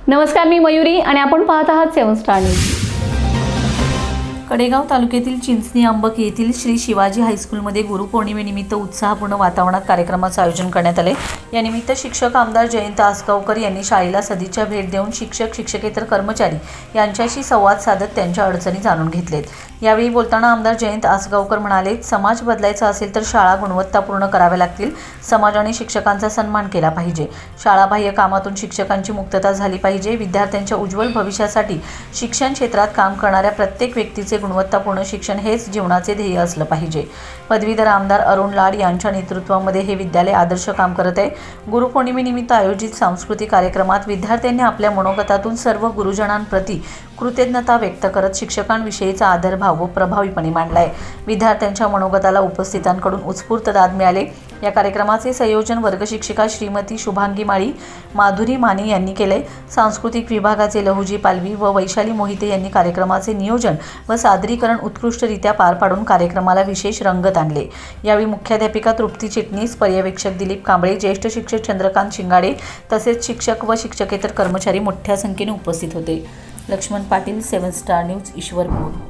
नमस्कार, मी मयुरी आणि आपण पाहत आहात 7 स्टार न्यूज। कडेगाव तालुक्यातील चिंचणी अंबक येथील श्री शिवाजी हायस्कूलमध्ये गुरुपौर्णिमेनिमित्त उत्साहपूर्ण वातावरणात कार्यक्रमाचे आयोजन करण्यात आले। यानिमित्त शिक्षक आमदार जयंत आसगावकर यांनी शाळेला सदिच्छा भेट देऊन शिक्षक शिक्षकेतर कर्मचारी यांच्याशी संवाद साधत त्यांच्या अडचणी जाणून घेतलेत। यावेळी बोलताना आमदार जयंत आसगावकर म्हणाले, समाज बदलायचा असेल तर शाळा गुणवत्तापूर्ण कराव्या लागतील। समाजाने शिक्षकांचा सन्मान केला पाहिजे। शाळाबाह्य कामातून शिक्षकांची मुक्तता झाली पाहिजे। विद्यार्थ्यांच्या उज्ज्वल भविष्यासाठी शिक्षण क्षेत्रात काम करणाऱ्या प्रत्येक व्यक्तीचे गुणवत्तापूर्ण शिक्षण हेच जीवनाचे ध्येय असलं पाहिजे। पदवीधर आमदार अरुण लाड यांच्या नेतृत्वामध्ये हे विद्यालय आदर्श काम करत आहे। गुरुपौर्णिमेनिमित्त आयोजित सांस्कृतिक कार्यक्रमात विद्यार्थ्यांनी आपल्या मनोगतातून सर्व गुरुजनांप्रती कृतज्ञता व्यक्त करत शिक्षकांविषयीचा आदरभाव व प्रभावीपणे मांडलाय। विद्यार्थ्यांच्या मनोगताला उपस्थितांकडून उत्स्फूर्त दाद मिळाले। या कार्यक्रमाचे संयोजन वर्गशिक्षिका श्रीमती शुभांगी माळी, माधुरी माने यांनी केले। सांस्कृतिक विभागाचे लहुजी पालवी व वैशाली मोहिते यांनी कार्यक्रमाचे नियोजन व सादरीकरण उत्कृष्टरित्या पार पाडून कार्यक्रमाला विशेष रंगत आणले। यावेळी मुख्याध्यापिका तृप्ती चिटणीस, पर्यवेक्षक दिलीप कांबळे, ज्येष्ठ शिक्षक चंद्रकांत शिंगाडे तसेच शिक्षक व शिक्षकेतर कर्मचारी मोठ्या संख्येने उपस्थित होते। Laxman Patil, 7 star news, Ishwarpur.